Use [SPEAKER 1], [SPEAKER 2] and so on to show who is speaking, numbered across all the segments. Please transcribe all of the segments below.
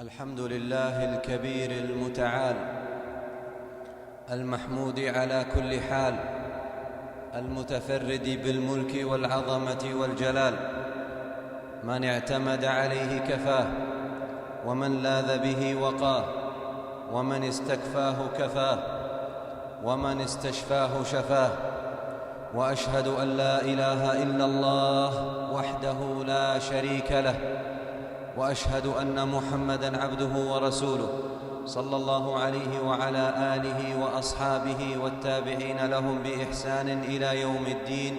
[SPEAKER 1] الحمد لله الكبير المتعال المحمود على كل حال، المتفرد بالملك والعظمة والجلال. من اعتمد عليه كفاه، ومن لاذ به وقاه، ومن استكفاه كفاه، ومن استشفاه شفاه. وأشهد أن لا إله إلا الله وحده لا شريك له، وأشهد أن محمدًا عبده ورسوله صلى الله عليه وعلى آله وأصحابه والتابعين لهم بإحسان إلى يوم الدين،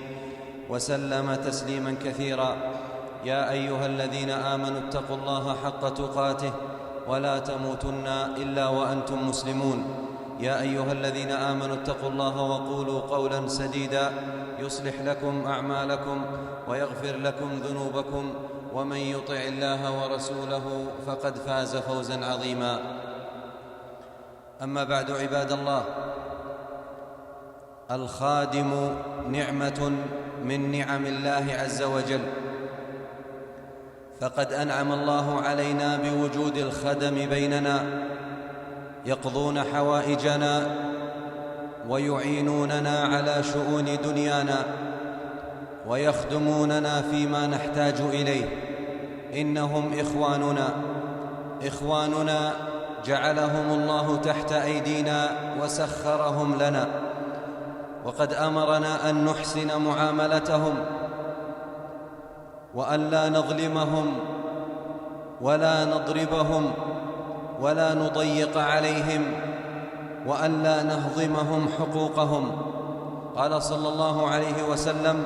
[SPEAKER 1] وسلم تسليمًا كثيرًا. يا أيها الذين آمنوا اتقوا الله حق تقاته ولا تموتن إلا وأنتم مسلمون. يا أيها الذين آمنوا اتقوا الله وقولوا قولاً سديداً يصلح لكم أعمالكم ويغفر لكم ذنوبكم، ومن يطع الله ورسوله فقد فاز فوزاً عظيماً. أما بعد، عباد الله، الخادم نعمة من نعم الله عز وجل، فقد أنعم الله علينا بوجود الخدم بيننا، يقضون حوائجنا ويعينوننا على شؤون دنيانا ويخدموننا فيما نحتاج إليه. إنهم إخواننا جعلهم الله تحت أيدينا وسخرهم لنا، وقد أمرنا أن نحسن معاملتهم وأن لا نظلمهم ولا نضربهم ولا نضيق عليهم وأن لا نهضمهم حقوقهم. قال صلى الله عليه وسلم: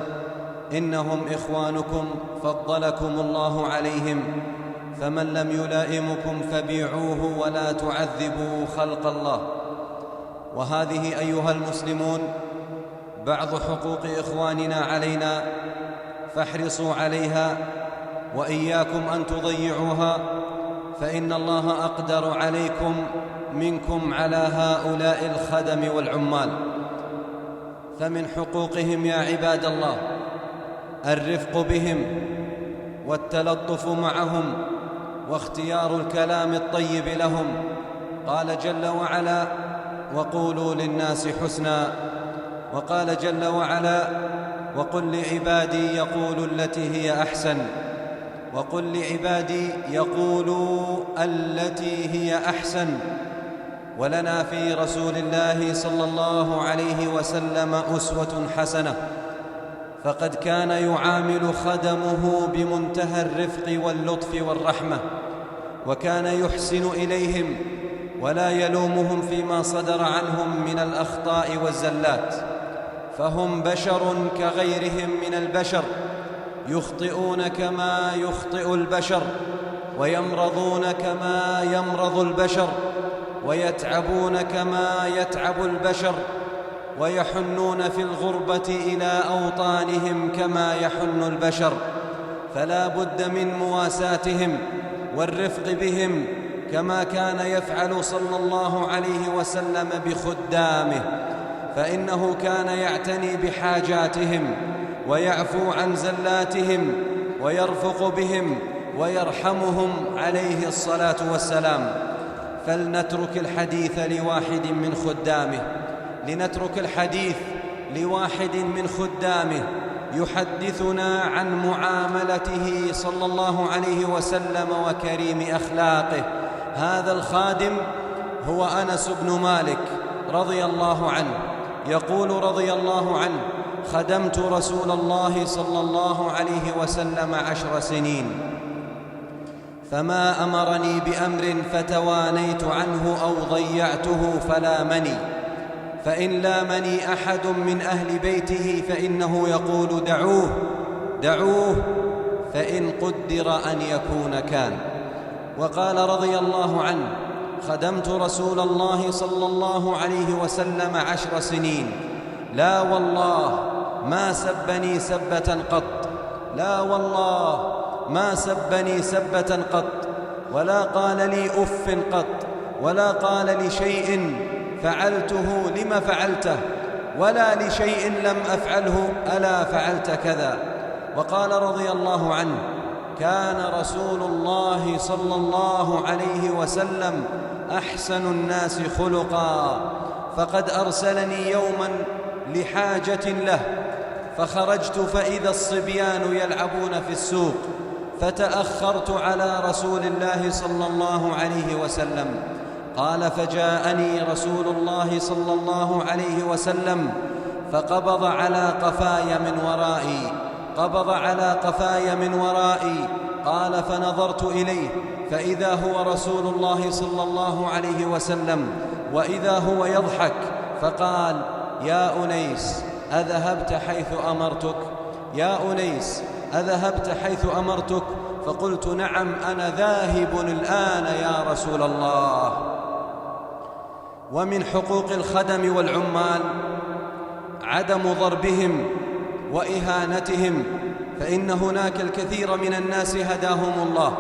[SPEAKER 1] إنهم إخوانكم فضلكم الله عليهم، فمن لم يلائمكم فبيعوه ولا تعذبوا خلق الله. وهذه أيها المسلمون بعض حقوق إخواننا علينا، فاحرصوا عليها وإياكم أن تضيعوها، فإن الله أقدر عليكم منكم على هؤلاء الخدم والعمال. فمن حقوقهم يا عباد الله الرفق بهم والتلطف معهم واختيار الكلام الطيب لهم. قال جل وعلا: وقولوا للناس حسنا. وقال جل وعلا: وقل لعبادي يقولوا التي هي أحسن. وقل لعبادي يقولوا التي هي أحسن. ولنا في رسول الله صلى الله عليه وسلم أسوة حسنة، فقد كان يعامل خدمه بمنتهى الرفق واللطف والرحمة، وكان يحسن إليهم ولا يلومهم فيما صدر عنهم من الأخطاء والزلات، فهم بشر كغيرهم من البشر، يخطئون كما يخطئ البشر، ويمرضون كما يمرض البشر، ويتعبون كما يتعب البشر، ويحنون في الغربة إلى أوطانهم كما يحن البشر. فلا بد من مواساتهم والرفق بهم، كما كان يفعل صلى الله عليه وسلم بخدامه، فإنه كان يعتني بحاجاتهم ويعفو عن زلاتهم ويرفق بهم ويرحمهم عليه الصلاة والسلام. فلنترك الحديث لواحد من خدامه، لنترك الحديث لواحد من خدامه يحدثنا عن معاملته صلى الله عليه وسلم وكريم أخلاقه. هذا الخادم هو أنس بن مالك رضي الله عنه، يقول رضي الله عنه: خدمت رسول الله صلى الله عليه وسلم 10 سنين، فما أمرني بأمر فتوانيت عنه أو ضيعته فلامني. فإن لامني أحد من أهل بيته فإنه يقول: دعوه دعوه، فإن قدر أن يكون كان. وقال رضي الله عنه: خدمت رسول الله صلى الله عليه وسلم 10 سنين، لا والله ما سبني سبة قط، لا والله ما سبني سبة قط، ولا قال لي أف قط، ولا قال لشيء فعلته لم فعلته، ولا لشيء لم أفعله ألا فعلت كذا. وقال رضي الله عنه: كان رسول الله صلى الله عليه وسلم أحسن الناس خلقا، فقد أرسلني يوما لحاجة له، فخرجت فإذا الصبيان يلعبون في السوق، فتأخرت على رسول الله صلى الله عليه وسلم. قال: فجاءني رسول الله صلى الله عليه وسلم فقبض على قفاي من ورائي. قال: فنظرت إليه فإذا هو رسول الله صلى الله عليه وسلم، وإذا هو يضحك، فقال: يا أنيس أذهبت حيث أمرتك؟ يا أنيس أذهبت حيث أمرتك؟ فقلت: نعم، أنا ذاهب الآن يا رسول الله. ومن حقوق الخدم والعمال عدم ضربهم وإهانتهم، فإن هناك الكثير من الناس هداهم الله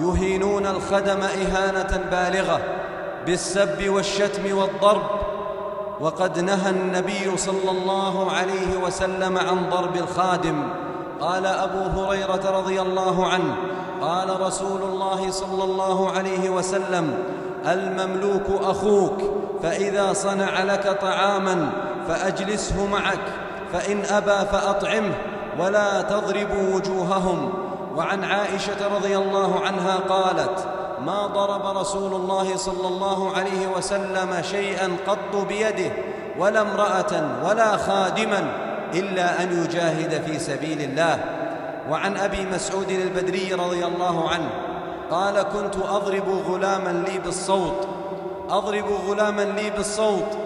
[SPEAKER 1] يهينون الخدم إهانة بالغة بالسب والشتم والضرب، وقد نهى النبي صلى الله عليه وسلم عن ضرب الخادم. قال أبو هريرة رضي الله عنه: قال رسول الله صلى الله عليه وسلم: المملوك أخوك، فإذا صنع لك طعاما فأجلسه معك، فإن أبى فأطعمه، ولا تضربوا وجوههم. وعن عائشة رضي الله عنها قالت: ما ضرب رسول الله صلى الله عليه وسلم شيئا قط بيده، ولا امرأة ولا خادما، إلا أن يجاهد في سبيل الله. وعن أبي مسعود البدري رضي الله عنه قال: كنت أضرب غلاما لي بالصوت،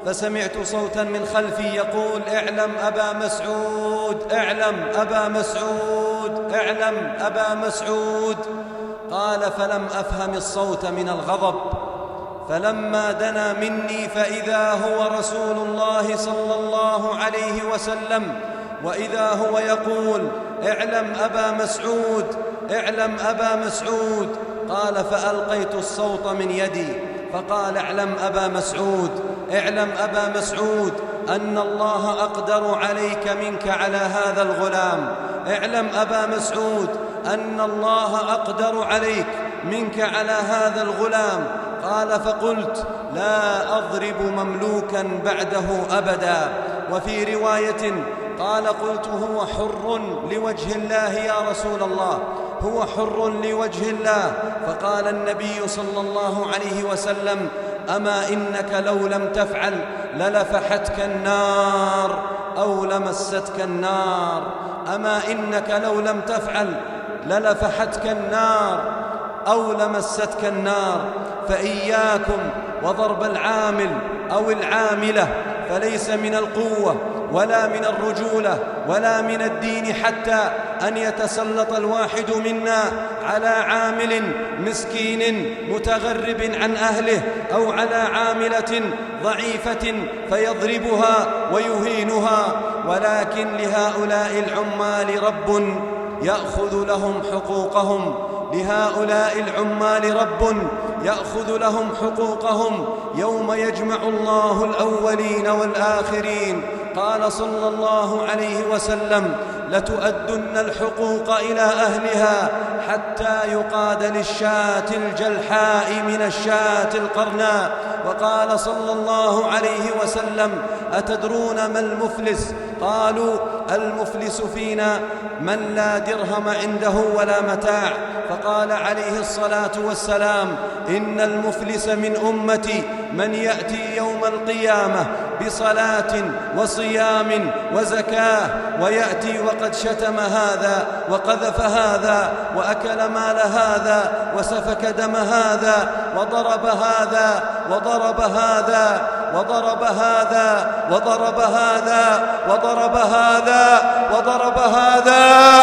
[SPEAKER 1] فسمعت صوتا من خلفي يقول: اعلم أبا مسعود، اعلم أبا مسعود، اعلم أبا مسعود. قال: فلم أفهم الصوت من الغضب، فلما دنا مني فإذا هو رسول الله صلى الله عليه وسلم، وإذا هو يقول: اعلم أبا مسعود، اعلم أبا مسعود. قال: فألقيت الصوت من يدي، فقال: اعلم أبا مسعود، اعلم أبا مسعود أن الله أقدر عليك منك على هذا الغلام، اعلم أبا مسعود أن الله أقدر عليك منك على هذا الغلام. قال: فقلت: لا أضرب مملوكا بعده أبدا. وفي رواية قال: قلت: هو حر لوجه الله يا رسول الله، هو حر لوجه الله. فقال النبي صلى الله عليه وسلم: أما إنك لو لم تفعل للفحتك النار أو لمستك النار، أما إنك لو لم تفعل للفحتك النار أو لمستك النار. فإياكم وضرب العامل أو العاملة، فليس من القوة ولا من الرجولة ولا من الدين حتى أن يتسلط الواحد منا على عامل مسكين متغرب عن أهله، أو على عاملة ضعيفة فيضربها ويهينها. ولكن لهؤلاء العمال رب يأخذ لهم حقوقهم، لهؤلاء العمال رب يأخذ لهم حقوقهم يوم يجمع الله الأولين والآخرين. قال صلى الله عليه وسلم: لتؤدن الحقوق إلى أهلها حتى يقاد للشاة الجلحاء من الشاة القرناء. وقال صلى الله عليه وسلم: أتدرون ما المفلس؟ قالوا: المفلس فينا من لا درهم عنده ولا متاع. فقال عليه الصلاة والسلام: إن المفلس من أمتي من يأتي يوم القيامة بصلاة وصيام وزكاة، ويأتي وقد شتم هذا وقذف هذا وأكل مال هذا وسفك دم هذا وضرب هذا وضرب هذا وضرب هذا وضرب هذا وضرب هذا وضرب هذا،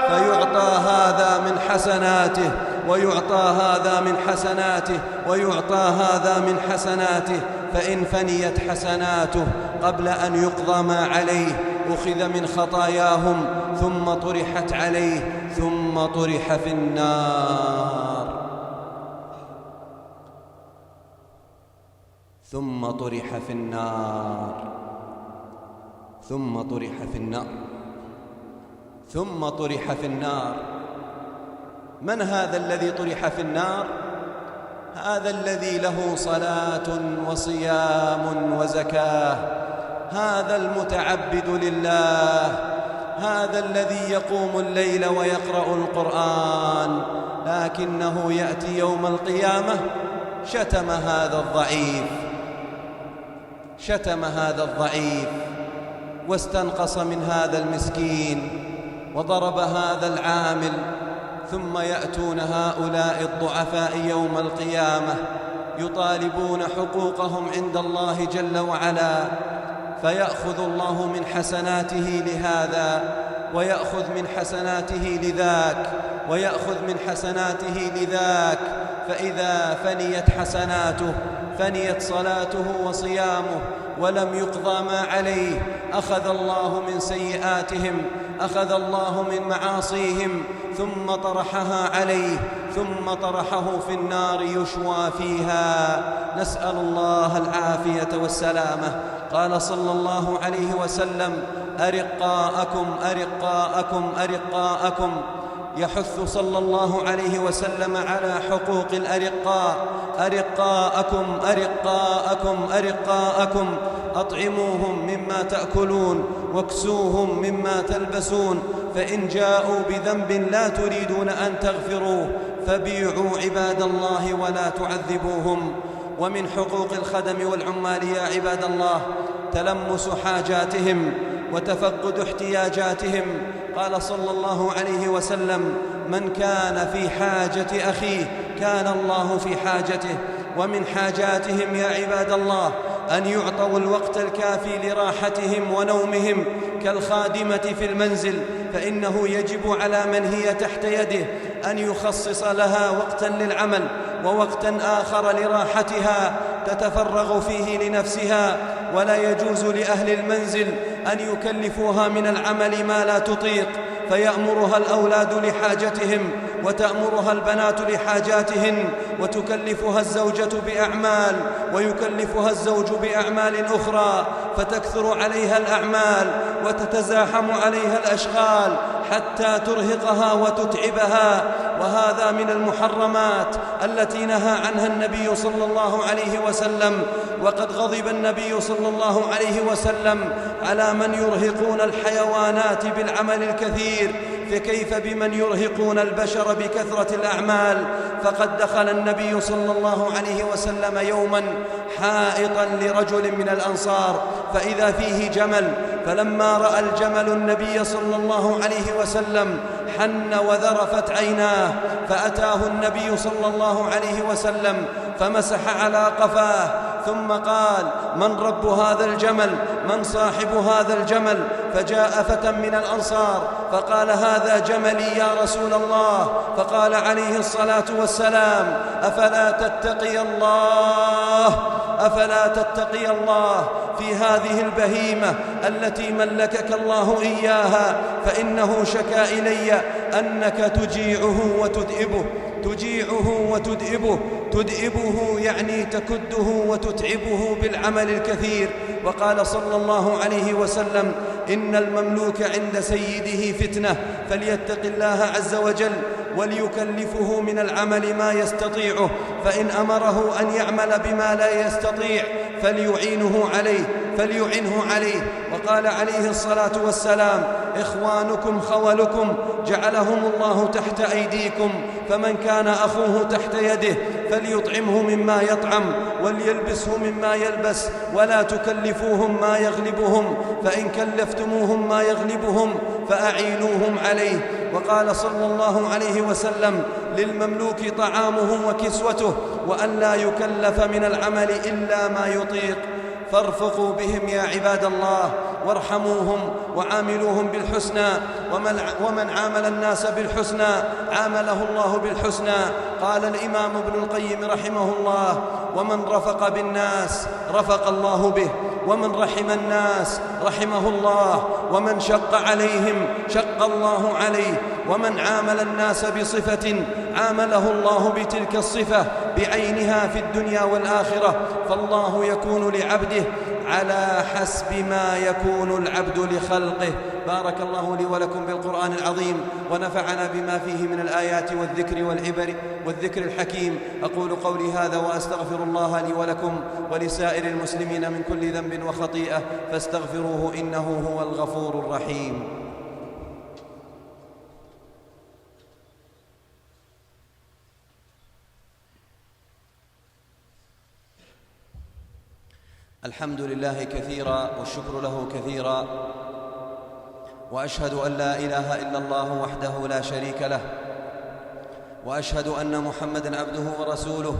[SPEAKER 1] فيعطى هذا من حسناته ويعطى هذا من حسناته ويعطى هذا من حسناته. فإن فنيت حسناته قبل أن يقضى ما عليه أخذ من خطاياهم ثم طرحت عليه ثم طرح في النار، ثم طرح في النار، ثم طرح في النار، ثم طرح في النار. من هذا الذي طرح في النار؟ هذا الذي له صلاة وصيام وزكاة، هذا المتعبد لله، هذا الذي يقوم الليل ويقرأ القرآن، لكنه يأتي يوم القيامة شتم هذا الضعيف واستنقص من هذا المسكين وضرب هذا العامل، ثم يأتون هؤلاء الضعفاء يوم القيامة يطالبون حقوقهم عند الله جل وعلا، فيأخذ الله من حسناته لهذا ويأخذ من حسناته لذاك ويأخذ من حسناته لذاك، فإذا فنيت حسناته فنيت صلاته وصيامه ولم يقضى ما عليه، أخذ الله من سيئاتهم، أخذ الله من معاصيهم ثم طرحها عليه، ثم طرحه في النار يشوى فيها، نسأل الله العافية والسلامة. قال صلى الله عليه وسلم: أرقاءكم أرقاءكم أرقاءكم، يحث صلى الله عليه وسلم على حقوق الأرقاء: أرقاءكم أرقاءكم أرقاءكم، أطعموهم مما تأكلون واكسوهم مما تلبسون، فإن جاءوا بذنب لا تريدون أن تغفروه فبيعوا عباد الله ولا تعذبوهم. ومن حقوق الخدم والعمال يا عباد الله تلمس حاجاتهم وتفقد احتياجاتهم. قال صلى الله عليه وسلم: من كان في حاجة أخيه كان الله في حاجته. ومن حاجاتهم يا عباد الله أن يعطوا الوقت الكافي لراحتهم ونومهم كالخادمة في المنزل، فإنه يجب على من هي تحت يده أن يخصص لها وقتا للعمل ووقتا آخر لراحتها تتفرغ فيه لنفسها، ولا يجوز لأهل المنزل أن يكلفوها من العمل ما لا تطيق، فيأمرها الأولاد لحاجتهم وتأمرها البنات لحاجاتهن، وتكلفها الزوجة بأعمال ويكلفها الزوج بأعمال أخرى، فتكثر عليها الأعمال وتتزاحم عليها الأشغال حتى ترهقها وتتعبها، وهذا من المحرمات التي نهى عنها النبي صلى الله عليه وسلم. وقد غضب النبي صلى الله عليه وسلم على من يرهقون الحيوانات بالعمل الكثير، فكيف بمن يرهقون البشر بكثرة الأعمال؟ فقد دخل النبي صلى الله عليه وسلم يوما حائطا لرجل من الأنصار فإذا فيه جمل، فلما رأى الجمل النبي صلى الله عليه وسلم حن وذرفت عيناه، فأتاه النبي صلى الله عليه وسلم فمسح على قفاه ثم قال: من رب هذا الجمل؟ من صاحب هذا الجمل؟ فجاء فتى من الأنصار فقال: هذا جملي يا رسول الله. فقال عليه الصلاة والسلام: أفلا تتقي الله في هذه البهيمة التي ملكك الله إياها؟ فإنه شكا إلي أنك تجيعه وتدئبه يعني تكده وتتعبه بالعمل الكثير. وقال صلى الله عليه وسلم: إن المملوك عند سيده فتنة، فليتق الله عز وجل وليكلفه من العمل ما يستطيعه، فإن أمره أن يعمل بما لا يستطيع فليعنه عليه. وقال عليه الصلاة والسلام: إخوانكم خولكم جعلهم الله تحت أيديكم، فمن كان أخوه تحت يده فليطعمه مما يطعم وليلبسه مما يلبس، ولا تكلفوهم ما يغلبهم، فإن كلفتموهم ما يغلبهم فأعينوهم عليه. وقال صلى الله عليه وسلم: للمملوك طعامه وكسوته، وأن لا يكلف من العمل إلا ما يطيق. فارفقوا بهم يا عباد الله وارحموهم وعاملوهم بالحسنى، ومن عامل الناس بالحسنى عامله الله بالحسنى. قال الإمام ابن القيم رحمه الله: ومن رفق بالناس رفق الله به، ومن رحم الناس رحمه الله، ومن شق عليهم شق الله عليه، ومن عامل الناس بصفة عامله الله بتلك الصفة بعينها في الدنيا والآخرة. فالله يكون لعبده على حسب ما يكون العبد لخلقه. بارك الله لي ولكم بالقرآن العظيم، ونفعنا بما فيه من الآيات والذكر والعبر والذكر الحكيم. أقول قولي هذا وأستغفر الله لي ولكم ولسائر المسلمين من كل ذنب وخطيئة، فاستغفروه إنه هو الغفور الرحيم. الحمد لله كثيرا والشكر له كثيرا، وأشهد أن لا إله إلا الله وحده لا شريك له، وأشهد أن محمدًا عبده ورسوله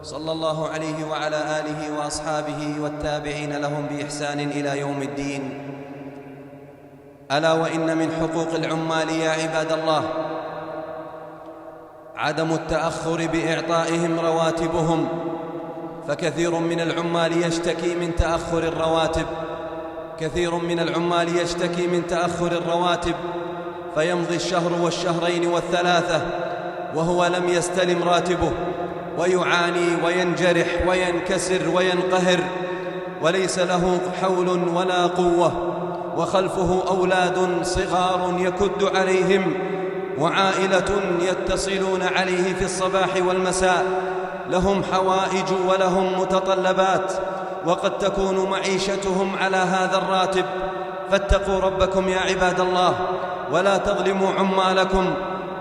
[SPEAKER 1] صلى الله عليه وعلى آله وأصحابه والتابعين لهم بإحسان إلى يوم الدين. ألا وإن من حقوق العمال يا عباد الله عدم التأخر بإعطائهم رواتبهم، فكثير من العمال يشتكي من تأخر الرواتب، كثير من العمال يشتكي من تأخر الرواتب، فيمضي الشهر والشهرين والثلاثة وهو لم يستلم راتبه، ويعاني وينجرح وينكسر وينقهر، وليس له حول ولا قوة، وخلفه أولاد صغار يكد عليهم، وعائلة يتصلون عليه في الصباح والمساء، لهم حوائج ولهم متطلبات، وقد تكون معيشتهم على هذا الراتب. فاتقوا ربكم يا عباد الله، ولا تظلموا عمالكم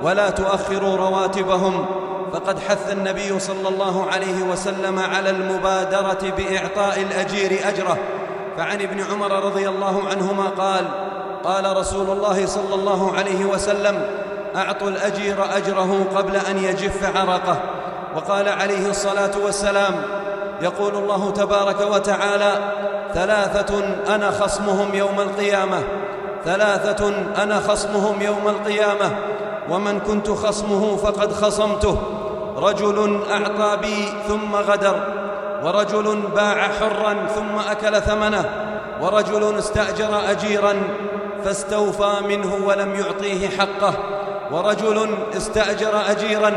[SPEAKER 1] ولا تؤخروا رواتبهم، فقد حث النبي صلى الله عليه وسلم على المبادرة بإعطاء الأجير أجره. فعن ابن عمر رضي الله عنهما قال: قال رسول الله صلى الله عليه وسلم: أعطوا الأجير أجره قبل أن يجف عرقه. وقال عليه الصلاة والسلام: يقول الله تبارك وتعالى: ثلاثة أنا خصمهم يوم القيامة، ثلاثة أنا خصمهم يوم القيامة، ومن كنت خصمه فقد خصمته: رجل أعطى بي ثم غدر، ورجل باع حرا ثم أكل ثمنه، ورجل استأجر أجيرا فاستوفى منه ولم يعطيه حقه، ورجل استأجر أجيرا.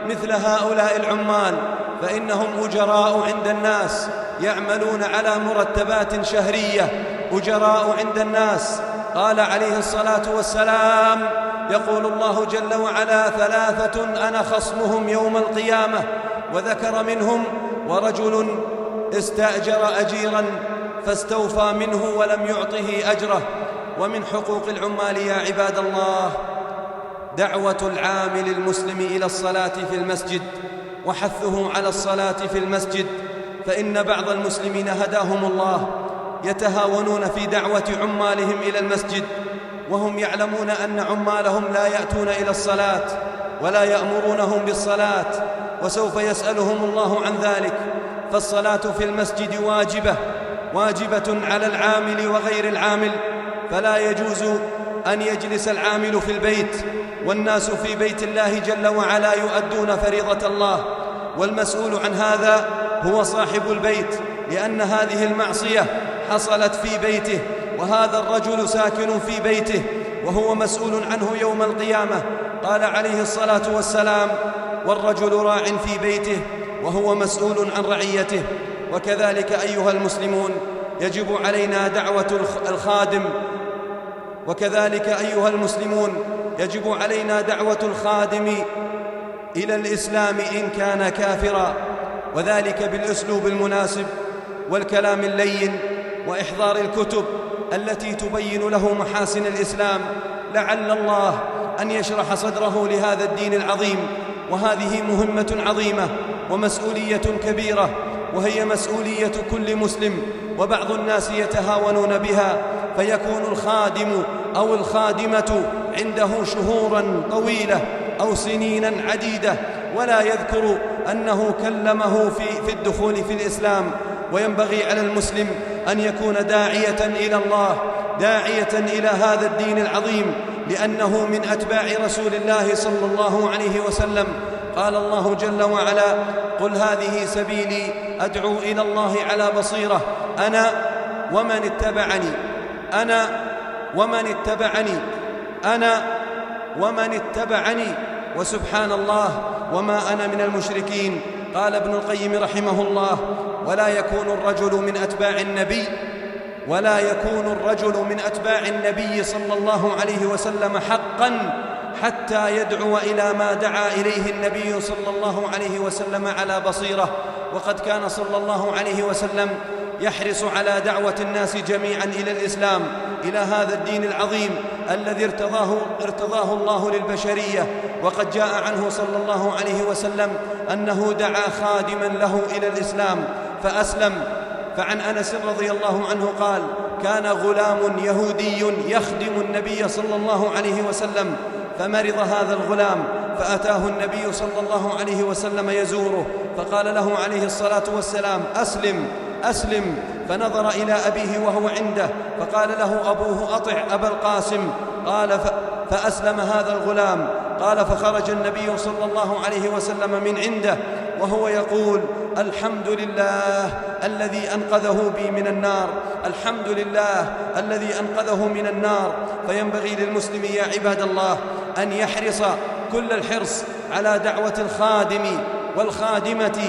[SPEAKER 1] مثل هؤلاء العمال فإنهم أجراء عند الناس، يعملون على مرتبات شهرية، أجراء عند الناس. قال عليه الصلاة والسلام: يقول الله جل وعلا: ثلاثة أنا خصمهم يوم القيامة، وذكر منهم: ورجل استأجر أجيرا فاستوفى منه ولم يعطه أجره. ومن حقوق العمال يا عباد الله دعوة العامل المسلم إلى الصلاة في المسجد، وحثه على الصلاة في المسجد، فإن بعض المسلمين هداهم الله يتهاونون في دعوة عمالهم إلى المسجد، وهم يعلمون أن عمالهم لا يأتون إلى الصلاة ولا يأمرونهم بالصلاة، وسوف يسألهم الله عن ذلك. فالصلاة في المسجد واجبة على العامل وغير العامل، فلا يجوز أن يجلس العامل في البيت والناس في بيت الله جل وعلا يؤدون فريضة الله، والمسؤول عن هذا هو صاحب البيت، لأن هذه المعصية حصلت في بيته، وهذا الرجل ساكن في بيته وهو مسؤول عنه يوم القيامة. قال عليه الصلاة والسلام: والرجل راع في بيته وهو مسؤول عن رعيته. وكذلك أيها المسلمون يجب علينا دعوة الخادم، وكذلك أيها المسلمون يجب علينا دعوة الخادم إلى الإسلام إن كان كافرا، وذلك بالأسلوب المناسب والكلام اللين وإحضار الكتب التي تبين له محاسن الإسلام، لعل الله أن يشرح صدره لهذا الدين العظيم. وهذه مهمة عظيمة ومسؤولية كبيرة، وهي مسؤولية كل مسلم، وبعض الناس يتهاونون بها، فيكون الخادم أو الخادمة عنده شهورا طويلة أو سنينا عديدة ولا يذكر أنه كلمه في الدخول في الإسلام. وينبغي على المسلم أن يكون داعية إلى الله، داعية إلى هذا الدين العظيم، لأنه من أتباع رسول الله صلى الله عليه وسلم. قال الله جل وعلا: قل هذه سبيلي أدعو إلى الله على بصيرة أنا ومن اتبعني، أنا ومن اتبعني، أنا ومن اتبعني، وسبحان الله وما أنا من المشركين. قال ابن القيم رحمه الله: ولا يكون الرجل من أتباع النبي صلى الله عليه وسلم حقا حتى يدعو إلى ما دعا إليه النبي صلى الله عليه وسلم على بصيرة. وقد كان صلى الله عليه وسلم يحرص على دعوة الناس جميعا إلى الإسلام، إلى هذا الدين العظيم الذي ارتضاه الله للبشرية. وقد جاء عنه صلى الله عليه وسلم أنه دعا خادما له إلى الإسلام فأسلم. فعن أنس رضي الله عنه قال: كان غلام يهودي يخدم النبي صلى الله عليه وسلم، فمرض هذا الغلام، فأتاه النبي صلى الله عليه وسلم يزوره، فقال له عليه الصلاة والسلام: أسلم. فنظر إلى أبيه وهو عنده، فقال له أبوه: أطع أبا القاسم. قال: فأسلم هذا الغلام. قال: فخرج النبي صلى الله عليه وسلم من عنده وهو يقول: الحمد لله الذي أنقذه بي من النار، الحمد لله الذي أنقذه من النار. فينبغي للمسلم يا عباد الله أن يحرص كل الحرص على دعوة الخادم والخادمة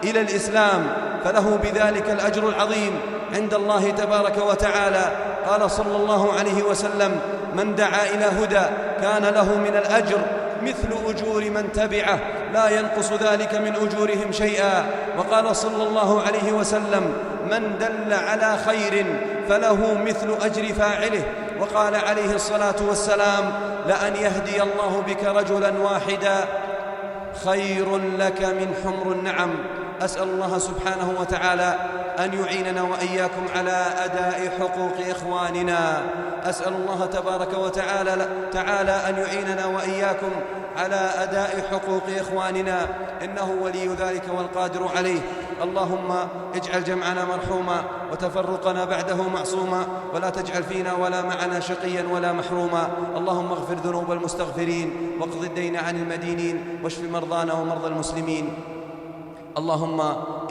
[SPEAKER 1] إلى الإسلام، فله بذلك الأجر العظيم عند الله تبارك وتعالى. قال صلى الله عليه وسلم: من دعا إلى هدى كان له من الأجر مثل أجور من تبعه لا ينقص ذلك من أجورهم شيئا. وقال صلى الله عليه وسلم: من دل على خير فله مثل أجر فاعله. وقال عليه الصلاة والسلام: لأن يهدي الله بك رجلا واحدا خير لك من حمر النعم. أسأل الله سبحانه وتعالى أن يعيننا وإياكم على أداء حقوق إخواننا. أسأل الله تبارك وتعالى أن يعيننا وإياكم على أداء حقوق إخواننا، إنه ولي ذلك والقادر عليه. اللهم اجعل جمعنا مرحوما وتفرقنا بعده معصوما، ولا تجعل فينا ولا معنا شقيا ولا محروما. اللهم اغفر ذنوب المستغفرين، واقض الدين عن المدينين، واشف مرضانا ومرضى المسلمين. اللهم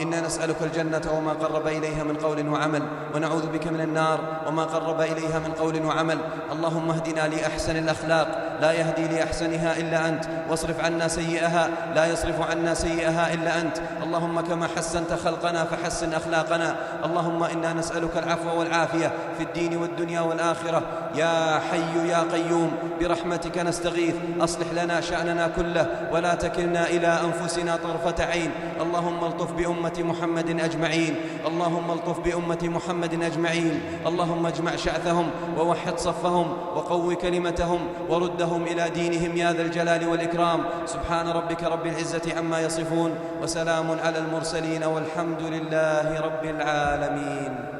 [SPEAKER 1] إنا نسألك الجنة وما قرب إليها من قول وعمل، ونعوذ بك من النار وما قرب إليها من قول وعمل. اللهم اهدنا لأحسن الأخلاق لا يهدي لأحسنها إلا أنت، واصرف عنا سيئها لا يصرف عنا سيئها إلا أنت. اللهم كما حسنت خلقنا فحسن أخلاقنا. اللهم إنا نسألك العفو والعافية في الدين والدنيا والآخرة. يا حي يا قيوم برحمتك نستغيث، أصلح لنا شأننا كله ولا تكلنا إلى أنفسنا طرفة عين. اللهم الطف بأمة محمد أجمعين، اللهم الطف بأمة محمد أجمعين. اللهم اجمع شعثهم ووحد صفهم وقو كلمتهم وردهم إلى دينهم يا ذا الجلال والإكرام. سبحان ربك رب العزة عما يصفون، وسلام على المرسلين، والحمد لله رب العالمين.